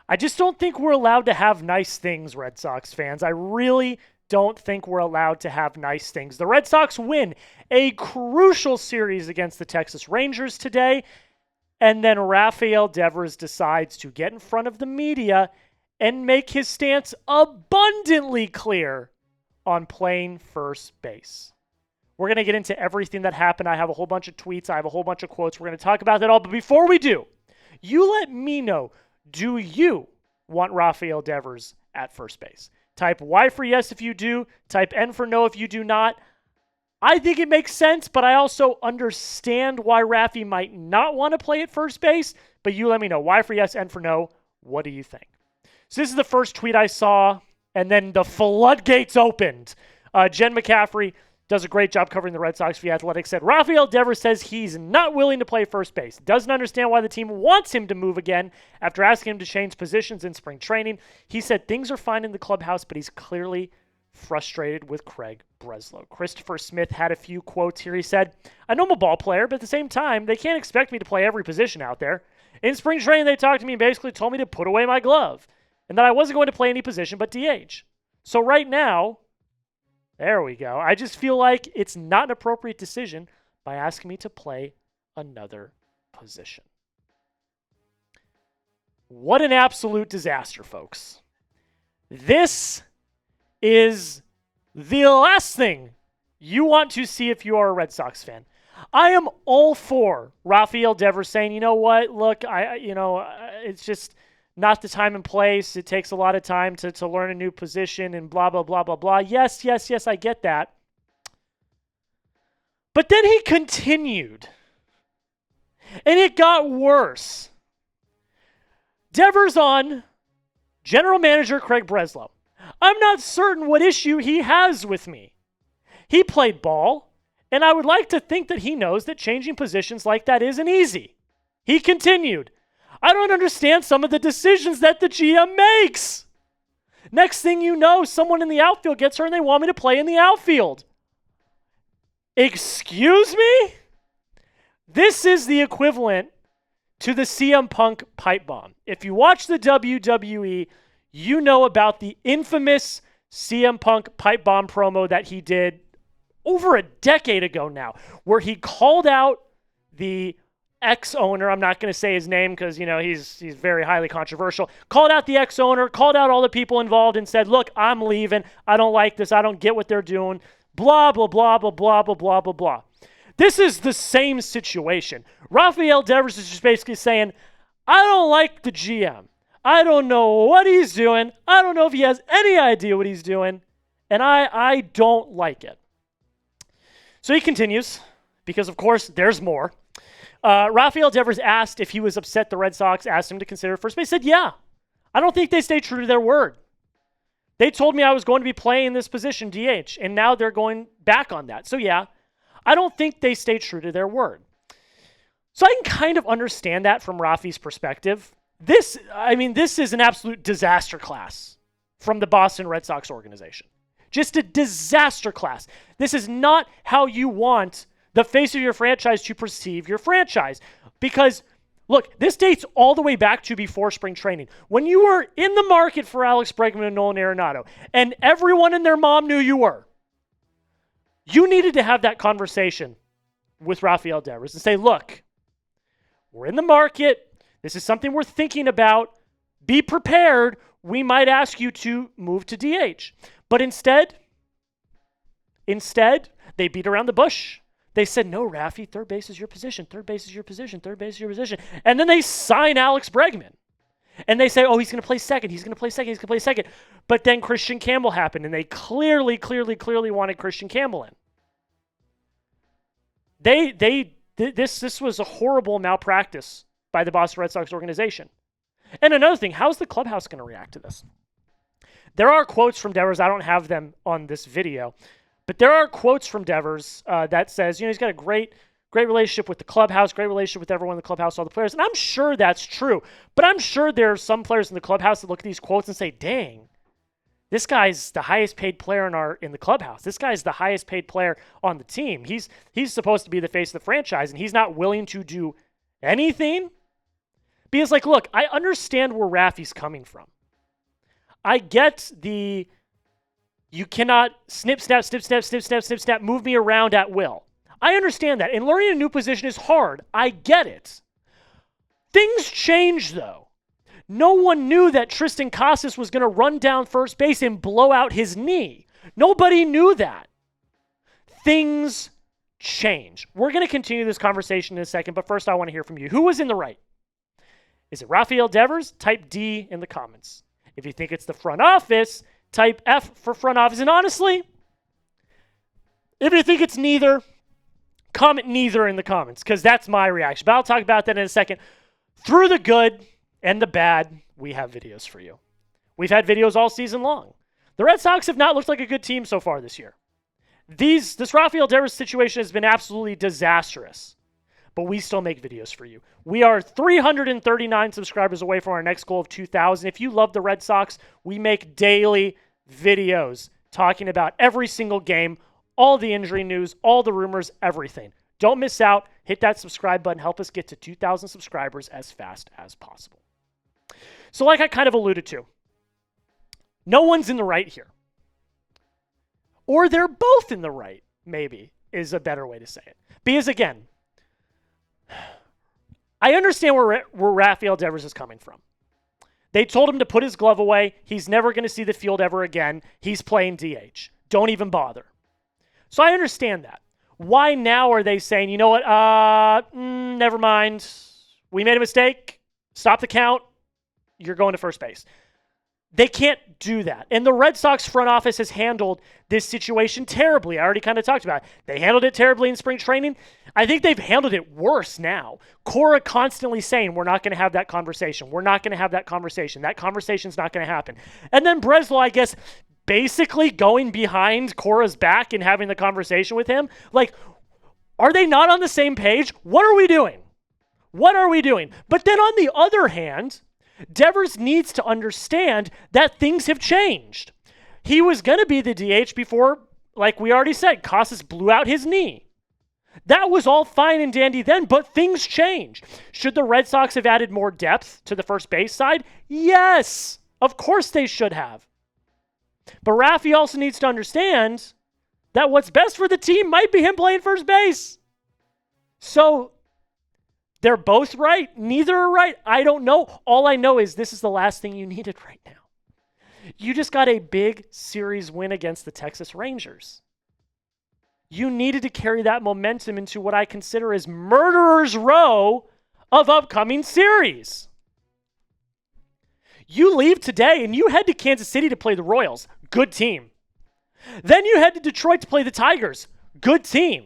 I just don't think we're allowed to have nice things, Red Sox fans. I really don't think we're allowed to have nice things. The Red Sox win a crucial series against the Texas Rangers today, and then Rafael Devers decides to get in front of the media and make his stance abundantly clear on playing first base. We're going to get into everything that happened. I have a whole bunch of tweets. I have a whole bunch of quotes. We're going to talk about that all. But before we do, you let me know, do you want Rafael Devers at first base? Type Y for yes if you do. Type N for no if you do not. I think it makes sense, but I also understand why Rafi might not want to play at first base. But you let me know. Y for yes, N for no. What do you think? So this is the first tweet I saw, and then the floodgates opened. Jen McCaffrey does a great job covering the Red Sox for The Athletic, said, Rafael Devers says he's not willing to play first base. Doesn't understand why the team wants him to move again after asking him to change positions in spring training. He said things are fine in the clubhouse, but he's clearly frustrated with Craig Breslow. Christopher Smith had a few quotes here. He said, I know I'm a ball player, but at the same time, they can't expect me to play every position out there. In spring training, they talked to me and basically told me to put away my glove and that I wasn't going to play any position but DH. So right now, there we go. I just feel like it's not an appropriate decision by asking me to play another position. What an absolute disaster, folks. This is the last thing you want to see if you are a Red Sox fan. I am all for Rafael Devers saying, you know what, look, it's just not the time and place. It takes a lot of time to learn a new position and blah, blah, blah, blah, blah. Yes, I get that. But then he continued. And it got worse. Devers on General Manager Craig Breslow. I'm not certain what issue he has with me. He played ball, and I would like to think that he knows that changing positions like that isn't easy. He continued. I don't understand some of the decisions that the GM makes. Next thing you know, someone in the outfield gets hurt and they want me to play in the outfield. Excuse me? This is the equivalent to the CM Punk pipe bomb. If you watch the WWE, you know about the infamous CM Punk pipe bomb promo that he did over a decade ago now, where he called out the ex-owner. I'm not going to say his name because, he's very highly controversial. Called out the ex-owner, called out all the people involved and said, look, I'm leaving. I don't like this. I don't get what they're doing. Blah, blah, blah, blah, blah, blah, blah, blah, blah. This is the same situation. Rafael Devers is just basically saying, I don't like the GM. I don't know what he's doing. I don't know if he has any idea what he's doing. And I don't like it. So he continues, because of course there's more. Rafael Devers asked if he was upset the Red Sox asked him to consider first base. He said, yeah. I don't think they stayed true to their word. They told me I was going to be playing this position, DH, and now they're going back on that. So yeah, I don't think they stayed true to their word. So I can kind of understand that from Rafi's perspective. This is an absolute disaster class from the Boston Red Sox organization. Just a disaster class. This is not how you want the face of your franchise to perceive your franchise. Because, look, this dates all the way back to before spring training. When you were in the market for Alex Bregman and Nolan Arenado, and everyone and their mom knew you were, you needed to have that conversation with Rafael Devers and say, look, we're in the market. This is something we're thinking about. Be prepared. We might ask you to move to DH. But instead, they beat around the bush. They said, no, Rafi, third base is your position. Third base is your position. Third base is your position. And then they sign Alex Bregman. And they say, oh, he's going to play second. He's going to play second. He's going to play second. But then Christian Campbell happened, and they clearly wanted Christian Campbell in. This was a horrible malpractice by the Boston Red Sox organization. And another thing, how's the clubhouse going to react to this? There are quotes from Devers. I don't have them on this video. But there are quotes from Devers that says, he's got a great relationship with the clubhouse, great relationship with everyone in the clubhouse, all the players. And I'm sure that's true. But I'm sure there are some players in the clubhouse that look at these quotes and say, dang, this guy's the highest paid player in the clubhouse. This guy's the highest paid player on the team. He's supposed to be the face of the franchise, and he's not willing to do anything. Because, like, look, I understand where Rafi's coming from. I get the you cannot snip, snap, snip, snap, snip, snap, snip, snap, move me around at will. I understand that. And learning a new position is hard. I get it. Things change, though. No one knew that Triston Casas was going to run down first base and blow out his knee. Nobody knew that. Things change. We're going to continue this conversation in a second, but first I want to hear from you. Who was in the right? Is it Rafael Devers? Type D in the comments. If you think it's the front office, type F for front office. And honestly, if you think it's neither, comment neither in the comments, because that's my reaction. But I'll talk about that in a second. Through the good and the bad, we have videos for you. We've had videos all season long. The Red Sox have not looked like a good team so far this year. This Rafael Devers situation has been absolutely disastrous, but we still make videos for you. We are 339 subscribers away from our next goal of 2,000. If you love the Red Sox, we make daily videos talking about every single game, all the injury news, all the rumors, everything. Don't miss out. Hit that subscribe button. Help us get to 2,000 subscribers as fast as possible. So like I kind of alluded to, no one's in the right here. Or they're both in the right, maybe, is a better way to say it. Because again, I understand where Rafael Devers is coming from. They told him to put his glove away. He's never going to see the field ever again. He's playing DH. Don't even bother. So I understand that. Why now are they saying, you know what, never mind. We made a mistake. Stop the count. You're going to first base. They can't do that. And the Red Sox front office has handled this situation terribly. I already kind of talked about it. They handled it terribly in spring training. I think they've handled it worse now. Cora constantly saying, we're not going to have that conversation. We're not going to have that conversation. That conversation's not going to happen. And then Breslow, I guess, basically going behind Cora's back and having the conversation with him. Like, are they not on the same page? What are we doing? What are we doing? But then on the other hand, Devers needs to understand that things have changed. He was going to be the DH before, like we already said, Casas blew out his knee. That was all fine and dandy then, but things changed. Should the Red Sox have added more depth to the first base side? Yes, of course they should have. But Rafi also needs to understand that what's best for the team might be him playing first base. So they're both right. Neither are right. I don't know. All I know is this is the last thing you needed right now. You just got a big series win against the Texas Rangers. You needed to carry that momentum into what I consider as murderer's row of upcoming series. You leave today and you head to Kansas City to play the Royals. Good team. Then you head to Detroit to play the Tigers. Good team.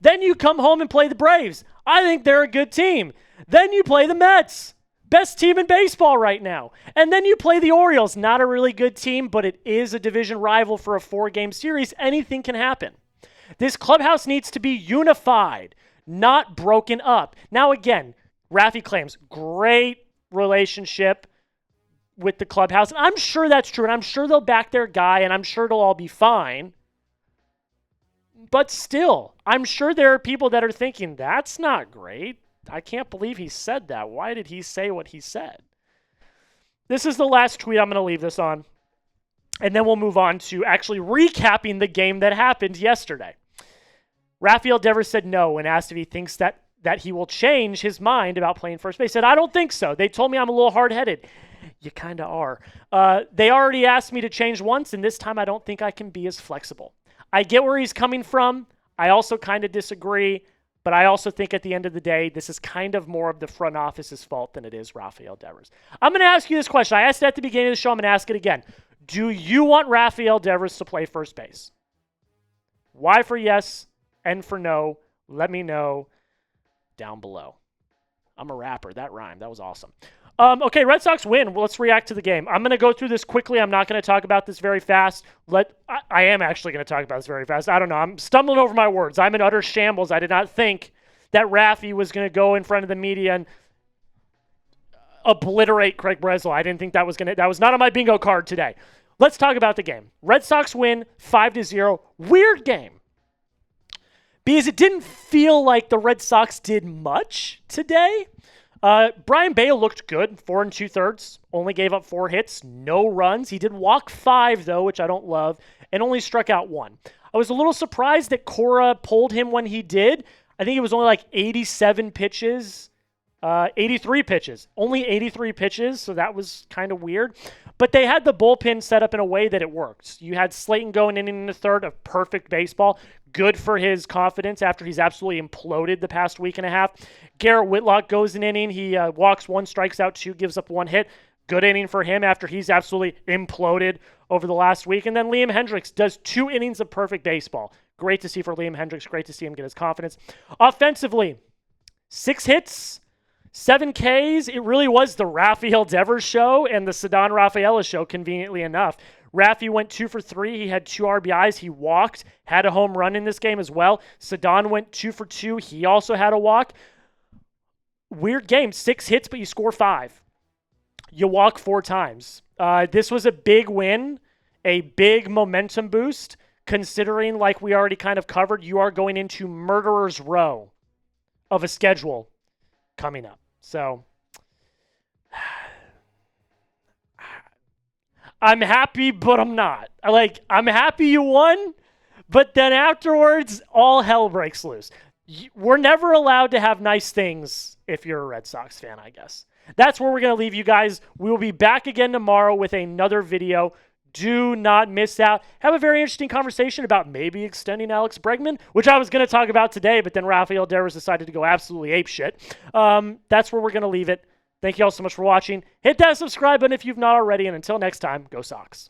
Then you come home and play the Braves. I think they're a good team. Then you play the Mets. Best team in baseball right now. And then you play the Orioles. Not a really good team, but it is a division rival for a 4-game series. Anything can happen. This clubhouse needs to be unified, not broken up. Now again, Rafi claims great relationship with the clubhouse. And I'm sure that's true. And I'm sure they'll back their guy. And I'm sure it'll all be fine. But still, I'm sure there are people that are thinking, that's not great. I can't believe he said that. Why did he say what he said? This is the last tweet I'm going to leave this on. And then we'll move on to actually recapping the game that happened yesterday. Rafael Devers said no when asked if he thinks that he will change his mind about playing first base. He said, I don't think so. They told me I'm a little hard-headed. You kind of are. They already asked me to change once, and this time I don't think I can be as flexible. I get where he's coming from. I also kind of disagree, but I also think at the end of the day, this is kind of more of the front office's fault than it is Rafael Devers. I'm going to ask you this question. I asked it at the beginning of the show. I'm going to ask it again. Do you want Rafael Devers to play first base? Y for yes, N for no. Let me know down below. I'm a rapper. That rhymed. That was awesome. Okay, Red Sox win. Well, let's react to the game. I'm going to go through this quickly. I'm not going to talk about this very fast. I am actually going to talk about this very fast. I don't know. I'm stumbling over my words. I'm in utter shambles. I did not think that Rafi was going to go in front of the media and obliterate Craig Breslow. I didn't think that was not on my bingo card today. Let's talk about the game. Red Sox win 5-0. Weird game. Because it didn't feel like the Red Sox did much today. Brayan Bello looked good, 4 2/3, only gave up 4 hits, no runs. He did walk 5, though, which I don't love, and only struck out 1. I was a little surprised that Cora pulled him when he did. I think it was only like 87 pitches, 83 pitches, only 83 pitches, so that was kind of weird. But they had the bullpen set up in a way that it worked. You had Slayton going in the third of perfect baseball. Good for his confidence after he's absolutely imploded the past week and a half. Garrett Whitlock goes an inning. He walks 1, strikes out 2, gives up 1 hit. Good inning for him after he's absolutely imploded over the last week. And then Liam Hendriks does 2 innings of perfect baseball. Great to see for Liam Hendriks. Great to see him get his confidence. Offensively, 6 hits, 7 Ks. It really was the Rafael Devers show and the Ceddanne Rafaela show, conveniently enough. Rafi went 2 for 3. He had 2 RBIs. He walked, had a home run in this game as well. Ceddanne went 2 for 2. He also had a walk. Weird game. 6 hits, but you score 5. You walk 4 times. This was a big win, a big momentum boost, considering, like we already kind of covered, you are going into murderer's row of a schedule coming up. So I'm happy, but I'm not. I'm happy you won, but then afterwards, all hell breaks loose. We're never allowed to have nice things if you're a Red Sox fan, I guess. That's where we're going to leave you guys. We will be back again tomorrow with another video. Do not miss out. Have a very interesting conversation about maybe extending Alex Bregman, which I was going to talk about today, but then Rafael Devers decided to go absolutely apeshit. That's where we're going to leave it. Thank you all so much for watching. Hit that subscribe button if you've not already, and until next time, go Sox.